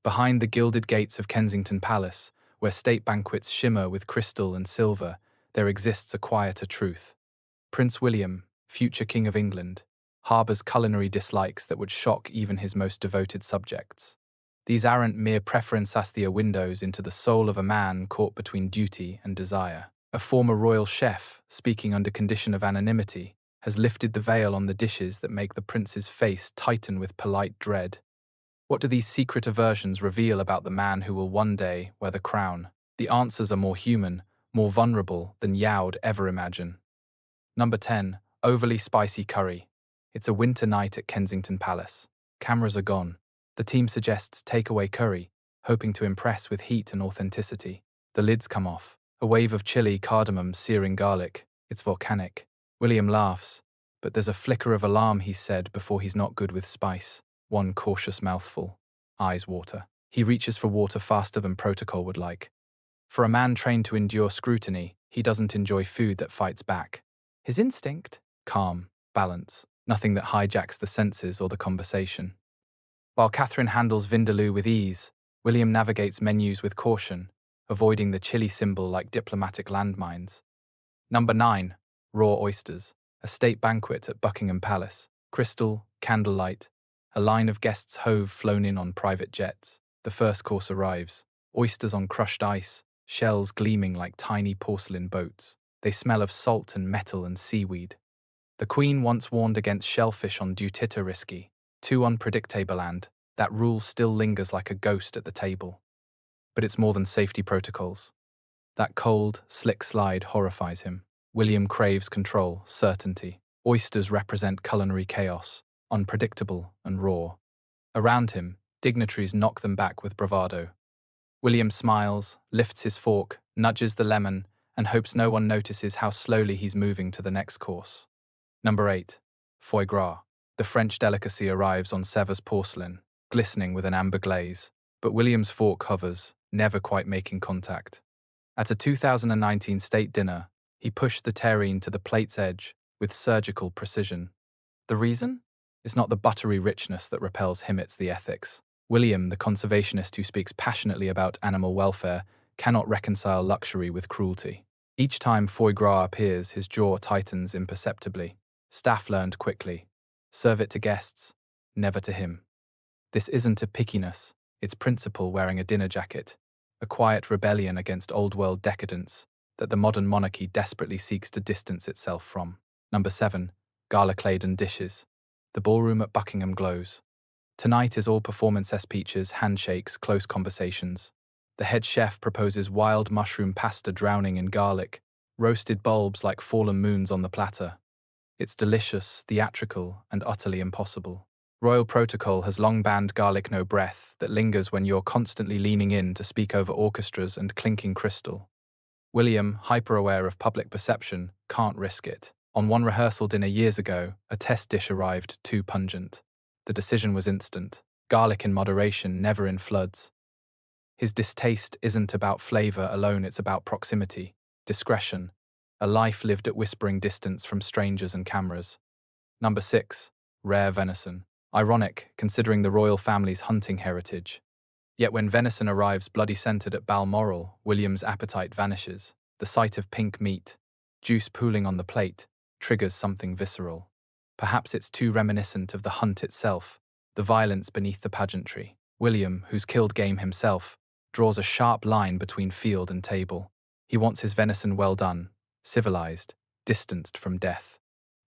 Behind the gilded gates of Kensington Palace, where state banquets shimmer with crystal and silver, there exists a quieter truth. Prince William, future King of England, harbours culinary dislikes that would shock even his most devoted subjects. These aren't mere preferenceasthia windows into the soul of a man caught between duty and desire. A former royal chef, speaking under condition of anonymity, has lifted the veil on the dishes that make the prince's face tighten with polite dread. What do these secret aversions reveal about the man who will one day wear the crown? The answers are more human, more vulnerable than Yao would ever imagine. Number 10. Overly spicy curry. It's a winter night at Kensington Palace. Cameras are gone. The team suggests takeaway curry, hoping to impress with heat and authenticity. The lids come off. A wave of chili, cardamom, searing garlic. It's volcanic. William laughs, but there's a flicker of alarm, he said, before he's not good with spice. One cautious mouthful. Eyes water. He reaches for water faster than protocol would like. For a man trained to endure scrutiny, he doesn't enjoy food that fights back. His instinct? Calm, balance, nothing that hijacks the senses or the conversation. While Catherine handles vindaloo with ease, William navigates menus with caution, avoiding the chili symbol like diplomatic landmines. Number 9. Raw oysters. A state banquet at Buckingham Palace. Crystal, candlelight. A line of guests hove flown in on private jets. The first course arrives. Oysters on crushed ice, shells gleaming like tiny porcelain boats. They smell of salt and metal and seaweed. The Queen once warned against shellfish on due risky. Too unpredictable, and that rule still lingers like a ghost at the table. But it's more than safety protocols. That cold, slick slide horrifies him. William craves control, certainty. Oysters represent culinary chaos, unpredictable and raw. Around him, dignitaries knock them back with bravado. William smiles, lifts his fork, nudges the lemon, and hopes no one notices how slowly he's moving to the next course. Number 8. Foie gras. The French delicacy arrives on Sèvres porcelain, glistening with an amber glaze, but William's fork hovers, never quite making contact. At a 2019 state dinner, he pushed the terrine to the plate's edge with surgical precision. The reason? It's not the buttery richness that repels him, it's the ethics. William, the conservationist who speaks passionately about animal welfare, cannot reconcile luxury with cruelty. Each time foie gras appears, his jaw tightens imperceptibly. Staff learned quickly. Serve it to guests, never to him. This isn't a pickiness, it's principle wearing a dinner jacket, a quiet rebellion against old-world decadence that the modern monarchy desperately seeks to distance itself from. Number 7. Gala-laden dishes. The ballroom at Buckingham glows. Tonight is all performance speeches, handshakes, close conversations. The head chef proposes wild mushroom pasta drowning in garlic, roasted bulbs like fallen moons on the platter. It's delicious, theatrical, and utterly impossible. Royal protocol has long banned garlic no breath that lingers when you're constantly leaning in to speak over orchestras and clinking crystal. William, hyper-aware of public perception, can't risk it. On one rehearsal dinner years ago, a test dish arrived too pungent. The decision was instant. Garlic in moderation, never in floods. His distaste isn't about flavor alone, it's about proximity, discretion, a life lived at whispering distance from strangers and cameras. Number 6. Rare venison. Ironic, considering the royal family's hunting heritage. Yet when venison arrives bloody-scented at Balmoral, William's appetite vanishes. The sight of pink meat, juice pooling on the plate, triggers something visceral. Perhaps it's too reminiscent of the hunt itself, the violence beneath the pageantry. William, who's killed game himself, draws a sharp line between field and table. He wants his venison well done, civilized, distanced from death.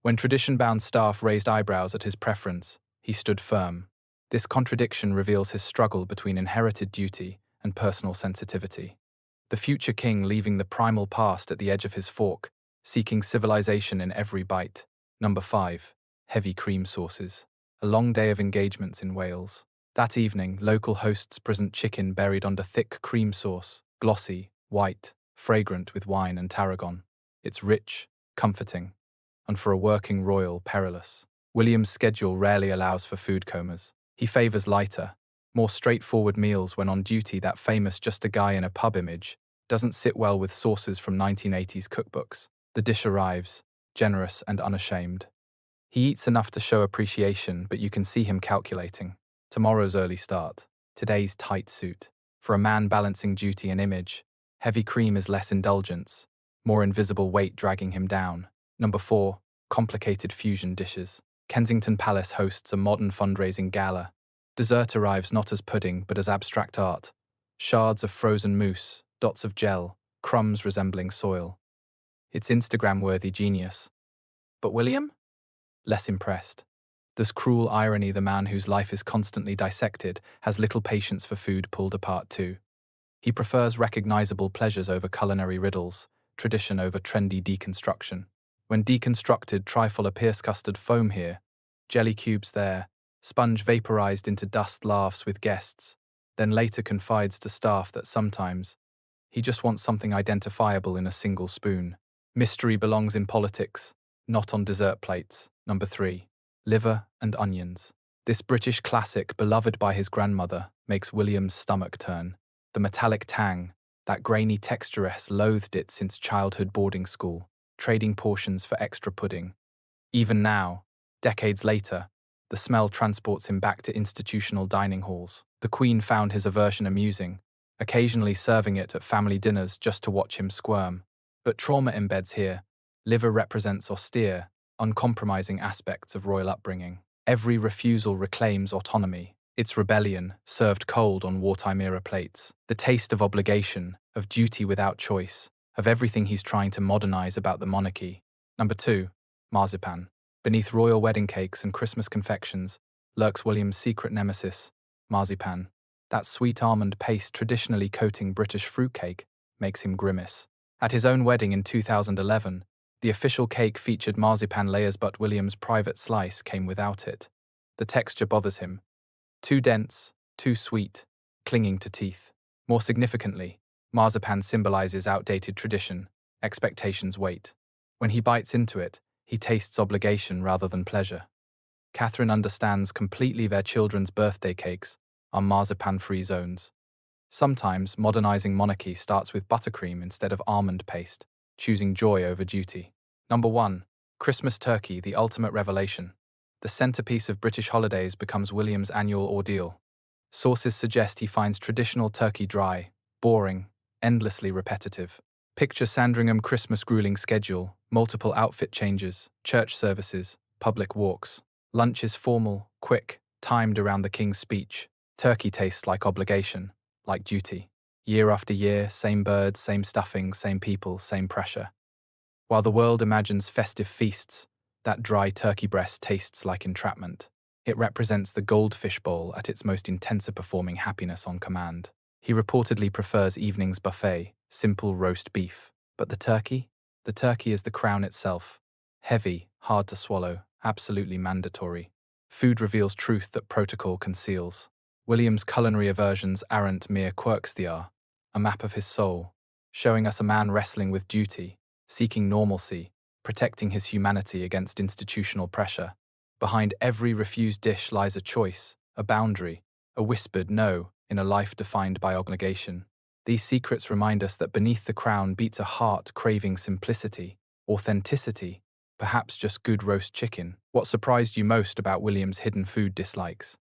When tradition-bound staff raised eyebrows at his preference, he stood firm. This contradiction reveals his struggle between inherited duty and personal sensitivity. The future king leaving the primal past at the edge of his fork, seeking civilization in every bite. Number 5. Heavy cream sauces. A long day of engagements in Wales. That evening, local hosts present chicken buried under thick cream sauce, glossy, white, fragrant with wine and tarragon. It's rich, comforting, and for a working royal, perilous. William's schedule rarely allows for food comas. He favors lighter, more straightforward meals when on duty. That famous just a guy in a pub image doesn't sit well with sauces from 1980s cookbooks. The dish arrives, generous and unashamed. He eats enough to show appreciation, but you can see him calculating. Tomorrow's early start. Today's tight suit. For a man balancing duty and image, heavy cream is less indulgence, more invisible weight dragging him down. Number 4. Complicated fusion dishes. Kensington Palace hosts a modern fundraising gala. Dessert arrives not as pudding but as abstract art. Shards of frozen mousse, dots of gel, crumbs resembling soil. It's Instagram-worthy genius. But William? Less impressed. This cruel irony, the man whose life is constantly dissected has little patience for food pulled apart too. He prefers recognizable pleasures over culinary riddles, tradition over trendy deconstruction. When deconstructed, trifle appears custard foam here, jelly cubes there, sponge vaporized into dust laughs with guests, then later confides to staff that sometimes he just wants something identifiable in a single spoon. Mystery belongs in politics, not on dessert plates. Number 3. Liver and onions. This British classic, beloved by his grandmother, makes William's stomach turn. The metallic tang, that grainy texturess, loathed it since childhood boarding school, trading portions for extra pudding. Even now, decades later, the smell transports him back to institutional dining halls. The Queen found his aversion amusing, occasionally serving it at family dinners just to watch him squirm. But trauma embeds here. Liver represents austere, uncompromising aspects of royal upbringing. Every refusal reclaims autonomy. It's rebellion, served cold on wartime-era plates. The taste of obligation, of duty without choice, of everything he's trying to modernize about the monarchy. Number 2. Marzipan. Beneath royal wedding cakes and Christmas confections lurks William's secret nemesis, marzipan. That sweet almond paste traditionally coating British fruitcake makes him grimace. At his own wedding in 2011, the official cake featured marzipan layers, but William's private slice came without it. The texture bothers him. Too dense, too sweet, clinging to teeth. More significantly, marzipan symbolizes outdated tradition, expectations weight. When he bites into it, he tastes obligation rather than pleasure. Catherine understands completely their children's birthday cakes are marzipan-free zones. Sometimes, modernizing monarchy starts with buttercream instead of almond paste, choosing joy over duty. Number 1. Christmas turkey, the ultimate revelation. The centerpiece of British holidays becomes William's annual ordeal. Sources suggest he finds traditional turkey dry, boring, endlessly repetitive. Picture Sandringham Christmas grueling schedule, multiple outfit changes, church services, public walks. Lunch is formal, quick, timed around the king's speech. Turkey tastes like obligation, like duty. Year after year, same birds, same stuffing, same people, same pressure. While the world imagines festive feasts, that dry turkey breast tastes like entrapment. It represents the goldfish bowl at its most intensive performing happiness on command. He reportedly prefers evening's buffet, simple roast beef. But the turkey? The turkey is the crown itself. Heavy, hard to swallow, absolutely mandatory. Food reveals truth that protocol conceals. William's culinary aversions aren't mere quirks, they are a map of his soul, showing us a man wrestling with duty, seeking normalcy, protecting his humanity against institutional pressure. Behind every refused dish lies a choice, a boundary, a whispered no in a life defined by obligation. These secrets remind us that beneath the crown beats a heart craving simplicity, authenticity, perhaps just good roast chicken. What surprised you most about William's hidden food dislikes?